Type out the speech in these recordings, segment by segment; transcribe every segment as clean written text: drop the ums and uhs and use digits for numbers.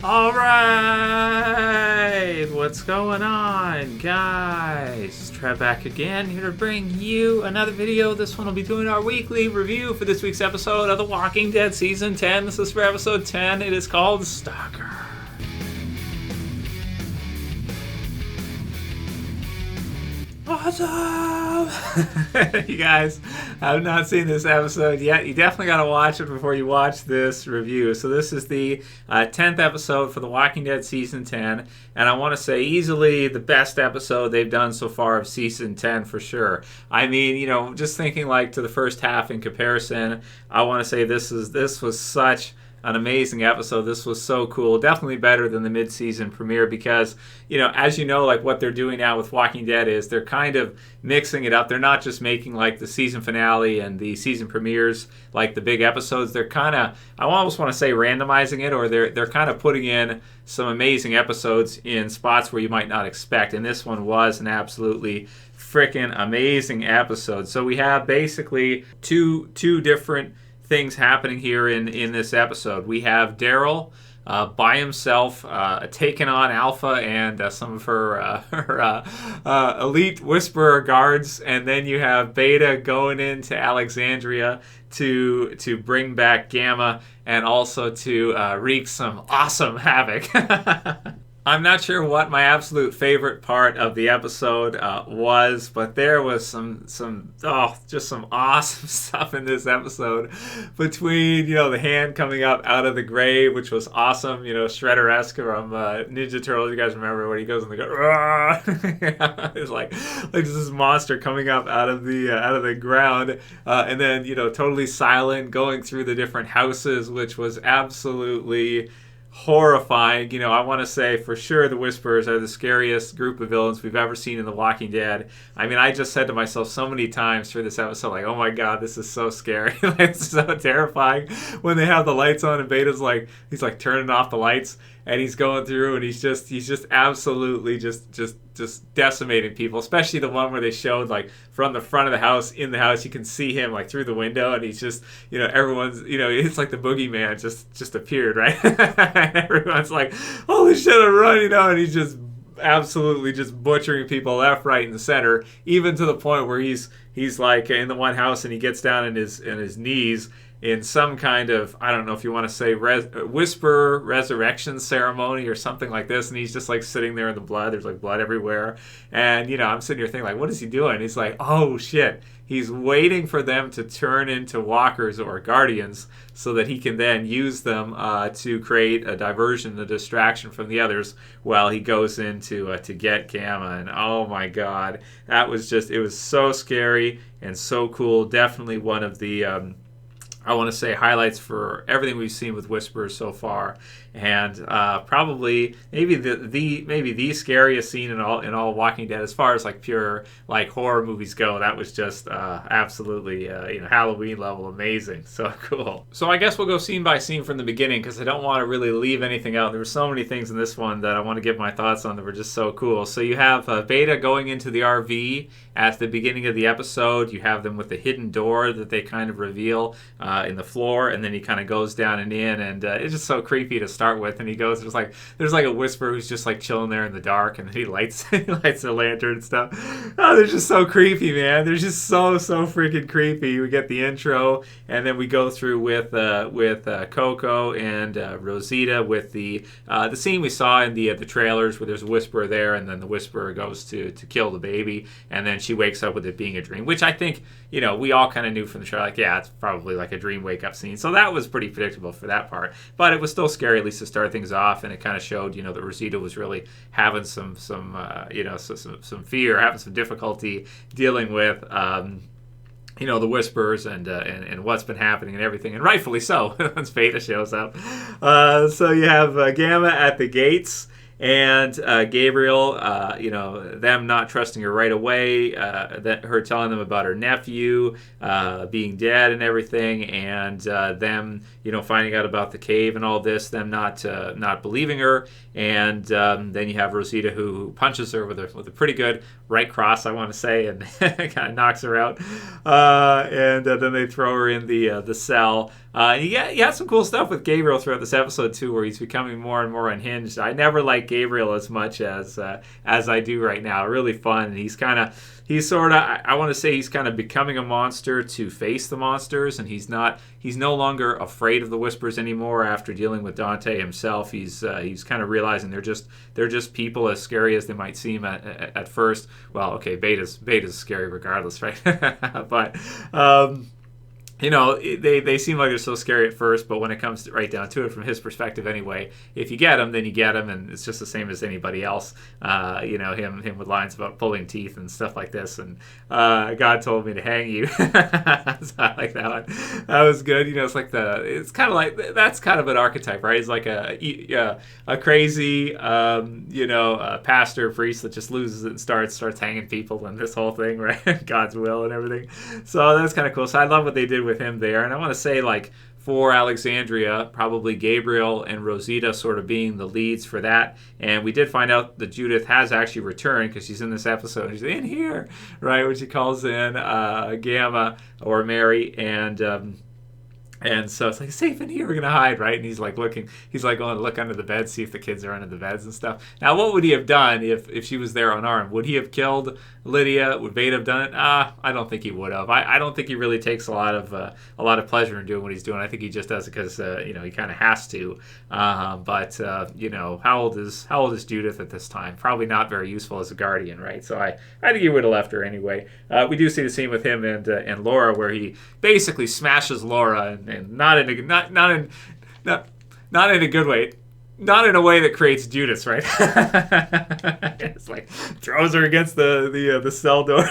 All right, what's going on, guys? Trev back again, here to bring you another video. This one will be doing our weekly review for this week's episode of The Walking Dead Season 10. This is for episode 10. It is called Stalker. Awesome! You guys have not seen this episode yet. You definitely got to watch it before you watch this review. So this is the 10th episode for The Walking Dead Season 10. And I want to say easily the best episode they've done so far of Season 10 for sure. I mean, you know, just thinking like to the first half in comparison, I want to say this was such an amazing episode. This was so cool. Definitely better than the mid-season premiere because, you know, as you know, like what they're doing now with Walking Dead is they're kind of mixing it up. They're not just making like the season finale and the season premieres like the big episodes. They're kind of, I almost want to say randomizing it, or they're kind of putting in some amazing episodes in spots where you might not expect. And this one was an absolutely freaking amazing episode. So we have basically two different things happening here in this episode. We have Daryl by himself taking on Alpha and some of her elite Whisperer guards, and then you have Beta going into Alexandria to bring back Gamma and also to wreak some awesome havoc. I'm not sure what my absolute favorite part of the episode was, but there was just some awesome stuff in this episode. Between, you know, the hand coming up out of the grave, which was awesome, you know, Shredder-esque from Ninja Turtles. You guys remember when he goes and they go, it's like this monster coming up out of the ground, and then, you know, totally silent, going through the different houses, which was absolutely horrifying. You know, I want to say for sure the Whisperers are the scariest group of villains we've ever seen in The Walking Dead. I mean, I just said to myself so many times through this episode, like, oh my god, this is so scary. It's so terrifying when they have the lights on and Beta's like, he's like turning off the lights and he's going through and he's just absolutely just decimating people, especially the one where they showed like from the front of the house, in the house, you can see him like through the window and he's just, you know, everyone's, you know, it's like the boogeyman just appeared, right? And everyone's like, holy shit, I'm running, you know, and he's just absolutely just butchering people left, right, and center, even to the point where he's like in the one house and he gets down on his knees in some kind of, I don't know if you want to say whisper resurrection ceremony or something like this, and he's just like sitting there in the blood. There's like blood everywhere, and you know, I'm sitting here thinking like, what is he doing? He's like, oh shit, he's waiting for them to turn into walkers or guardians so that he can then use them to create a diversion, a distraction from the others while he goes in to get Gamma. And oh my god, that was just, it was so scary and so cool. Definitely one of the I want to say highlights for everything we've seen with Whisperers so far, and probably maybe the scariest scene in all Walking Dead as far as like pure like horror movies go. That was just absolutely you know, Halloween level amazing, so cool. So I guess we'll go scene by scene from the beginning because I don't want to really leave anything out. There were so many things in this one that I want to give my thoughts on that were just so cool. So you have Beta going into the RV at the beginning of the episode. You have them with the hidden door that they kind of reveal in the floor, and then he kind of goes down and in, and it's just so creepy to start with. And he goes, there's like a Whisperer who's just like chilling there in the dark, and then he lights the lantern and stuff. Oh, they're just so creepy, man. They're just so freaking creepy. We get the intro, and then we go through with Coco and Rosita with the scene we saw in the trailers where there's a Whisperer there, and then the Whisperer goes to kill the baby, and then she wakes up with it being a dream, which I think, you know, we all kind of knew from the trailer, like, yeah, it's probably like a dream wake-up scene. So that was pretty predictable for that part. But it was still scary, at least to start things off, and it kind of showed, you know, that Rosita was really having some fear, having some difficulty dealing with you know, the Whisperers and what's been happening and everything, and rightfully so once Beta shows up. So you have Gamma at the gates, and Gabriel, you know, them not trusting her right away, her telling them about her nephew being dead and everything, and them, finding out about the cave and all this, them not believing her, and then you have Rosita who punches her with a pretty good right cross, I want to say, and kind of knocks her out, and then they throw her in the cell. You had some cool stuff with Gabriel throughout this episode too, where he's becoming more and more unhinged. I never liked Gabriel as much as I do right now. Really fun, and he's sort of, I want to say he's kind of becoming a monster to face the monsters, and he's no longer afraid of the Whispers anymore after dealing with Dante himself. He's kind of realizing they're just people, as scary as they might seem at first. Well, okay, Beta's scary regardless, right? But they seem like they're so scary at first, but when it comes right down to it, from his perspective anyway, if you get him, then you get him, and it's just the same as anybody else. Him with lines about pulling teeth and stuff like this, and God told me to hang you. So I like that one. That was good. It's like it's kind of like, that's kind of an archetype, right? It's like a crazy, pastor, priest that just loses it and starts hanging people and this whole thing, right? God's will and everything. So that's kind of cool. So I love what they did with him there, and I want to say, like, for Alexandria, probably Gabriel and Rosita sort of being the leads for that. And we did find out that Judith has actually returned, because she's in this episode. She's in here, right, when she calls in Gamma or Mary, and so it's like, safe in here, we're going to hide, right? And he's like going to look under the bed, see if the kids are under the beds and stuff. Now, what would he have done if she was there unarmed? Would he have killed Lydia? Would Beta have done it? I don't think he would have. I don't think he really takes a lot of pleasure in doing what he's doing. I think he just does it because he kind of has to. But how old is Judith at this time? Probably not very useful as a guardian, right? So I think he would have left her anyway. We do see the scene with him and Laura, where he basically smashes Laura, and not in a good way. Not in a way that creates Judas, right? It's like throws her against the cell door.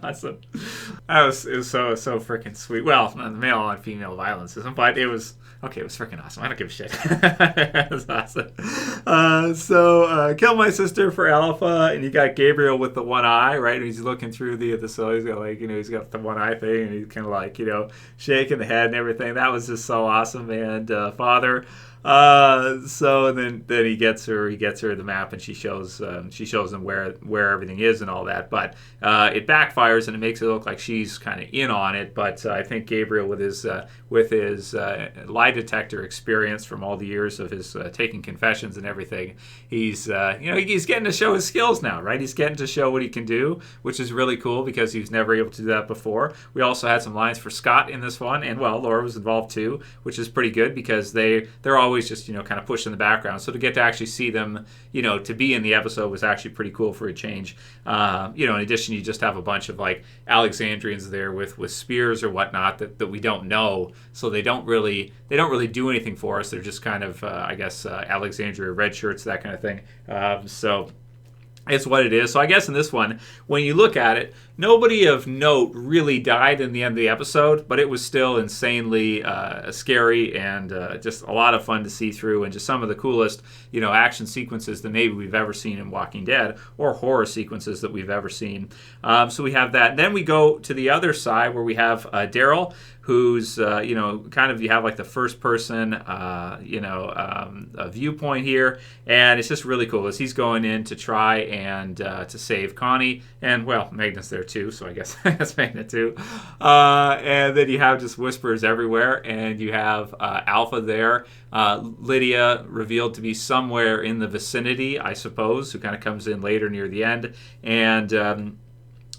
Awesome. It was so freaking sweet. Well, male on female violence isn't, but it was okay. It was freaking awesome. I don't give a shit. It was awesome. So kill my sister for Alpha, and you got Gabriel with the one eye, right? And he's looking through the cell. He's got he's got the one eye thing, and he's kind of shaking the head and everything. That was just so awesome. And Father. So then he gets her the map, and she shows them where everything is and all that, but it backfires and it makes it look like she's kind of in on it. But I think Gabriel, with his lie detector experience from all the years of his taking confessions and everything, he's getting to show his skills now, right? He's getting to show what he can do, which is really cool because he was never able to do that before. We also had some lines for Scott in this one, and Laura was involved too, which is pretty good because they're always just kind of pushed in the background. So to get to actually see them, to be in the episode was actually pretty cool for a change. In addition, you just have a bunch of like Alexandrians there with spears or whatnot that we don't know, so they don't really do anything for us. They're just kind of Alexandria red shirts, that kind of thing. So it's what it is. So I guess in this one, when you look at it, nobody of note really died in the end of the episode, but it was still insanely scary and just a lot of fun to see through, and just some of the coolest, action sequences that maybe we've ever seen in Walking Dead, or horror sequences that we've ever seen. So we have that. Then we go to the other side where we have Daryl, who's kind of, you have like the first person a viewpoint here, and it's just really cool as he's going in to try and to save Connie, and Magnet's there too, so I guess Magnet too, and then you have just whispers everywhere, and you have Alpha there, Lydia revealed to be somewhere in the vicinity, I suppose, who kind of comes in later near the end, and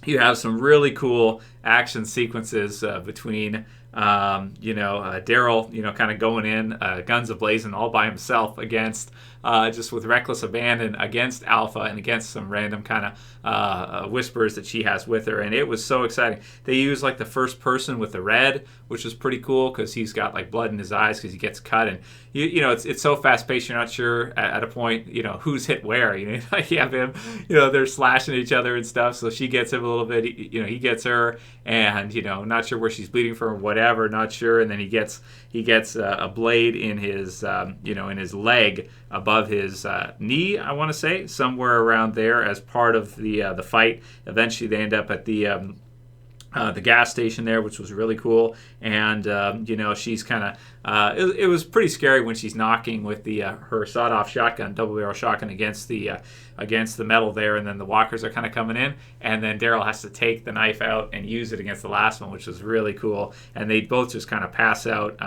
you have some really cool action sequences between Daryl, kind of going in, guns a-blazing all by himself against, just with reckless abandon against Alpha and against some random kind of whispers that she has with her. And it was so exciting. They use like the first person with the red, which was pretty cool because he's got like blood in his eyes because he gets cut. And, it's so fast-paced, you're not sure at a point, who's hit where. Like you have him, they're slashing each other and stuff. So she gets him a little bit, he gets her, and, not sure where she's bleeding from or whatever, not sure. And then he gets a blade in his, in his leg above his knee, I want to say, somewhere around there as part of the fight. Eventually they end up at the the gas station there, which was really cool. And she's kind of it was pretty scary when she's knocking with the her sawed-off shotgun, double barrel shotgun against the metal there, and then the walkers are kind of coming in, and then Daryl has to take the knife out and use it against the last one, which was really cool. And they both just kind of pass out,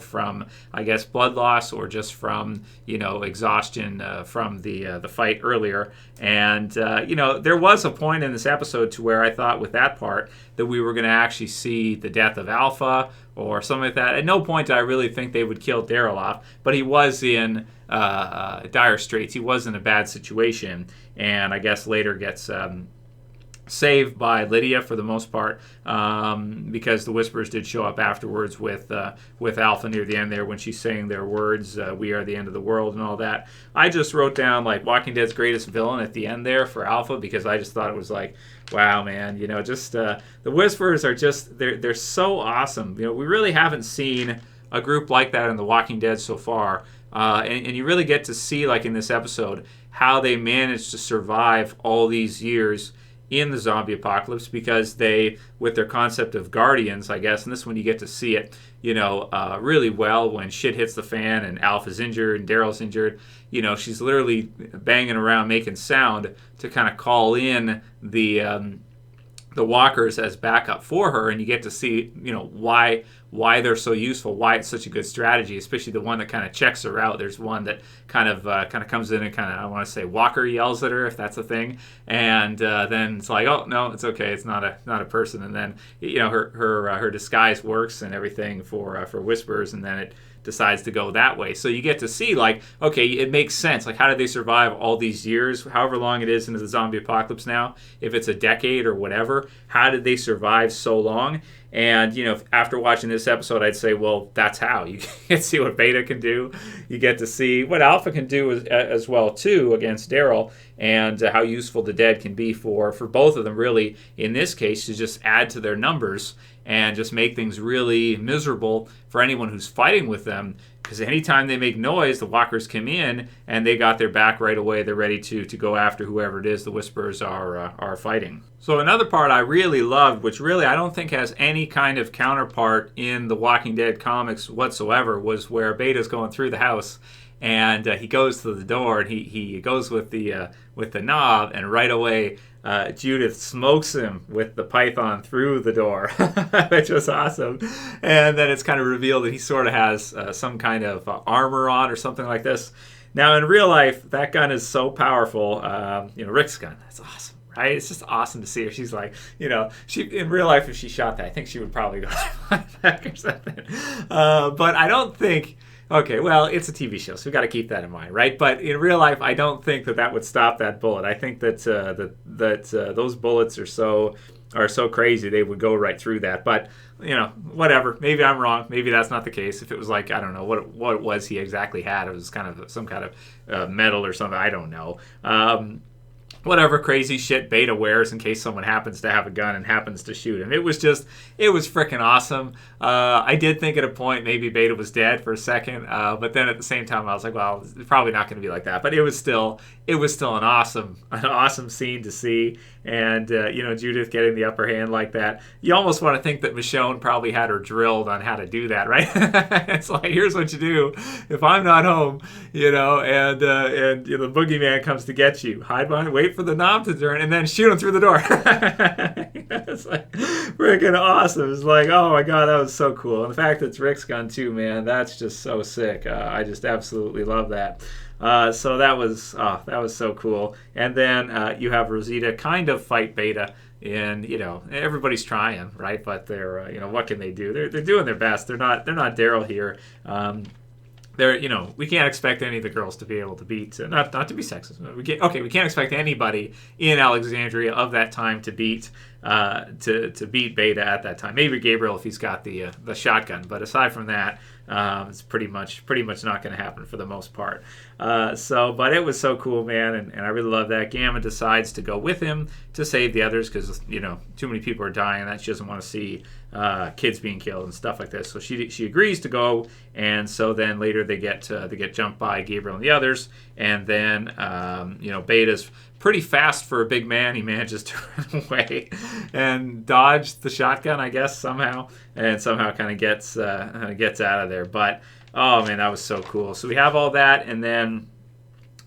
from, I guess, blood loss or just from exhaustion from the fight earlier. And there was a point in this episode to where I thought with that part that we were going to actually see the death of Alpha or something like that. At no point did I really think they would kill Daryl off, but he was in dire straits. He was in a bad situation, and I guess later gets saved by Lydia for the most part, because the Whisperers did show up afterwards with Alpha near the end there when she's saying their words, "We are the end of the world" and all that. I just wrote down like Walking Dead's greatest villain at the end there for Alpha, because I just thought it was like, wow, man, the Whisperers are just they're so awesome. We really haven't seen a group like that in The Walking Dead so far, and you really get to see, like in this episode, how they managed to survive all these years in the zombie apocalypse, because they, with their concept of guardians, I guess, and this one you get to see it, really well when shit hits the fan and Alpha's injured and Daryl's injured. She's literally banging around making sound to kind of call in the walkers as backup for her, and you get to see why they're so useful, why it's such a good strategy, especially the one that kind of checks her out. There's one that kind of comes in and kind of, I want to say, Walker yells at her, if that's a thing, and then it's like, oh no, it's okay, it's not a person, and then her disguise works and everything for Whisperers, and then it decides to go that way. So you get to see, like, okay, it makes sense. Like, how did they survive all these years, however long it is into the zombie apocalypse now, if it's a decade or whatever, how did they survive so long? And, after watching this episode, I'd say, well, that's how. You get to see what Beta can do. You get to see what Alpha can do as well, too, against Daryl, and how useful the dead can be for both of them, really, in this case, to just add to their numbers and just make things really miserable for anyone who's fighting with them. Because anytime they make noise, the walkers come in, and they got their back right away. They're ready to go after whoever it is the Whisperers are fighting. So another part I really loved, which really I don't think has any kind of counterpart in the Walking Dead comics whatsoever, was where Beta's going through the house, and he goes to the door, and he goes with the knob, and right away Judith smokes him with the python through the door, which was awesome. And then it's kind of revealed that he sort of has some kind of armor on or something like this. Now, in real life, that gun is so powerful. Rick's gun, that's awesome, right? It's just awesome to see her. She's like, she in real life, if she shot that, I think she would probably go back or something. But I don't think... Okay, well, it's a TV show, so we've got to keep that in mind, right? But in real life, I don't think that would stop that bullet. I think that those bullets are so crazy they would go right through that. But whatever. Maybe I'm wrong. Maybe that's not the case. If it was like, I don't know what it was he exactly had. It was kind of some kind of metal or something. I don't know. Whatever crazy shit Beta wears in case someone happens to have a gun and happens to shoot him. It was freaking awesome. I did think at a point maybe Beta was dead for a second, but then at the same time I was like, well, it's probably not going to be like that. But it was still an awesome scene to see. And Judith getting the upper hand like that. You almost want to think that Michonne probably had her drilled on how to do that, right? It's like, here's what you do if I'm not home, and the boogeyman comes to get you. Hide behind, wait for the knob to turn, and then shoot him through the door. It's like freaking awesome. It's like, oh my god, that was so cool. And the fact that it's Rick's gun too, man, that's just so sick. I just absolutely love that. So that was so cool. And then you have Rosita kind of fight Beta, and everybody's trying, right? But they're what can they do? They're doing their best. They're not Daryl here. We can't expect any of the girls to be able to beat, not to be sexist. We can't expect anybody in Alexandria of that time to beat beat Beta at that time. Maybe Gabriel if he's got the shotgun, but aside from that, it's pretty much not going to happen for the most part. But it was so cool, man, and I really love that. Gamma decides to go with him to save the others because too many people are dying, and that she doesn't want to see kids being killed and stuff like this. So she agrees to go, and so then later they get jumped by Gabriel and the others, and then Beta's pretty fast for a big man. He manages to run away and dodge the shotgun, I guess, somehow, and somehow kind of gets out of there. But oh man, that was so cool. So we have all that, and then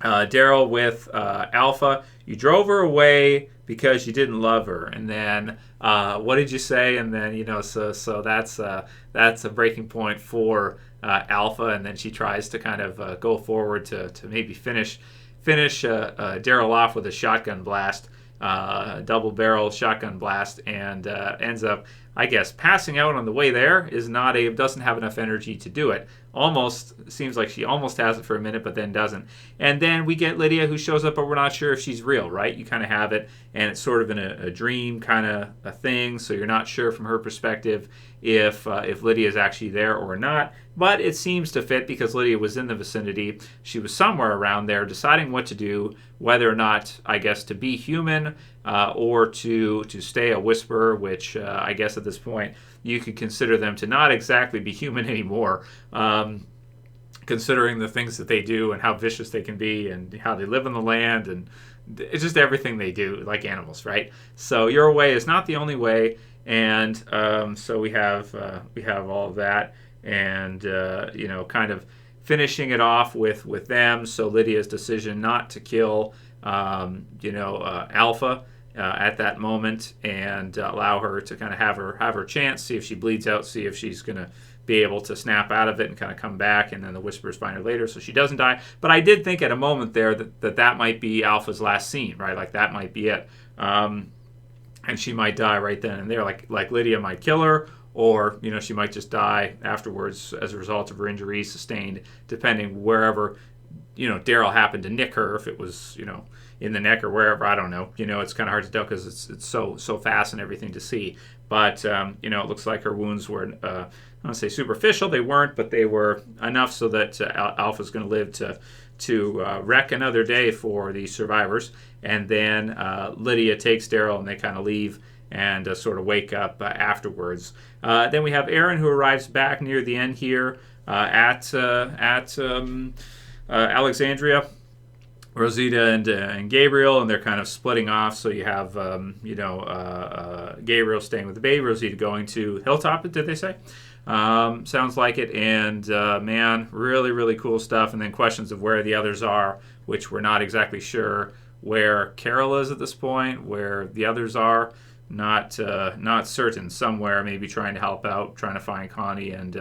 Daryl with Alpha. You drove her away because you didn't love her, and then what did you say? And then so that's a breaking point for Alpha, and then she tries to kind of go forward to maybe finish Daryl off with a shotgun blast, double barrel shotgun blast, and ends up, I guess, passing out on the way there. Doesn't have enough energy to do it. Almost seems like she almost has it for a minute, but then doesn't. And then we get Lydia, who shows up, but we're not sure if she's real, right? You kind of have it, and it's sort of in a dream kind of a thing, so you're not sure from her perspective if Lydia is actually there or not. But it seems to fit because Lydia was in the vicinity. She was somewhere around there deciding what to do, whether or not, I guess, to be human or to stay a whisperer, which I guess at this point you could consider them to not exactly be human anymore, considering the things that they do and how vicious they can be and how they live on the land, and it's just everything they do, like animals, right? So your way is not the only way, and so we have all of that, and kind of finishing it off with them. So Lydia's decision not to kill Alpha at that moment, and allow her to kind of have her chance, see if she bleeds out, see if she's going to be able to snap out of it and kind of come back, and then the Whispers find her later so she doesn't die. But I did think at a moment there that might be Alpha's last scene, right? Like that might be it. And she might die right then and there, like Lydia might kill her, or she might just die afterwards as a result of her injuries sustained, depending wherever Daryl happened to nick her, if it was in the neck or wherever, I don't know. It's kind of hard to tell because it's so fast and everything to see. But it looks like her wounds were I don't want to say superficial, they weren't, but they were enough so that Alpha's going to live to wreck another day for the survivors. And then Lydia takes Daryl, and they kind of leave and sort of wake up afterwards. Then we have Aaron, who arrives back near the end here at Alexandria. Rosita and Gabriel, and they're kind of splitting off. So you have Gabriel staying with the baby, Rosita going to Hilltop, did they say? Sounds like it. And man, really, really cool stuff. And then questions of where the others are, which we're not exactly sure where Carol is at this point, where the others are. Not certain. Somewhere, maybe trying to help out, trying to find Connie and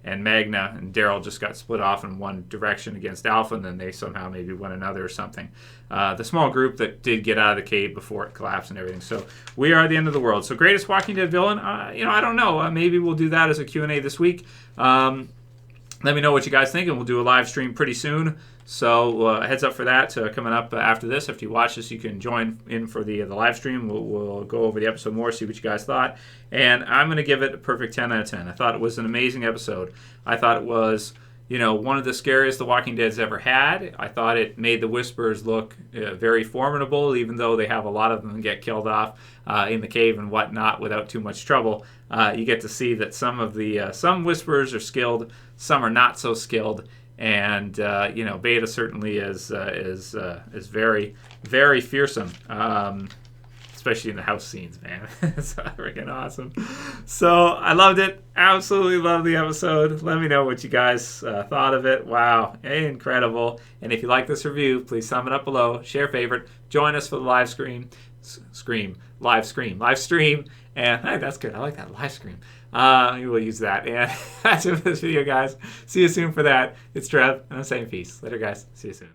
Magna. And Daryl just got split off in one direction against Alpha, and then they somehow maybe went another or something. The small group that did get out of the cave before it collapsed and everything. So we are at the end of the world. So greatest Walking Dead villain? I don't know. Maybe we'll do that as a Q&A this week. Let me know what you guys think, and we'll do a live stream pretty soon. So heads up for that coming up after this. After you watch this, you can join in for the live stream. We'll go over the episode more, see what you guys thought. And I'm going to give it a perfect 10 out of 10. I thought it was an amazing episode. I thought it was, one of the scariest The Walking Dead's ever had. I thought it made the Whisperers look very formidable, even though they have a lot of them get killed off in the cave and whatnot without too much trouble. You get to see that some of the some Whisperers are skilled, some are not so skilled. And Beta certainly is very, very fearsome, especially in the house scenes, man. It's freaking awesome. So I loved it. Absolutely loved the episode. Let me know what you guys thought of it. Wow, incredible. And if you like this review, please thumb it up below, share, favorite, join us for the live stream. And hey, that's good. I like that live stream. We'll use that. And that's it for this video, guys. See you soon for that. It's Trev, and I'm saying peace. Later, guys. See you soon.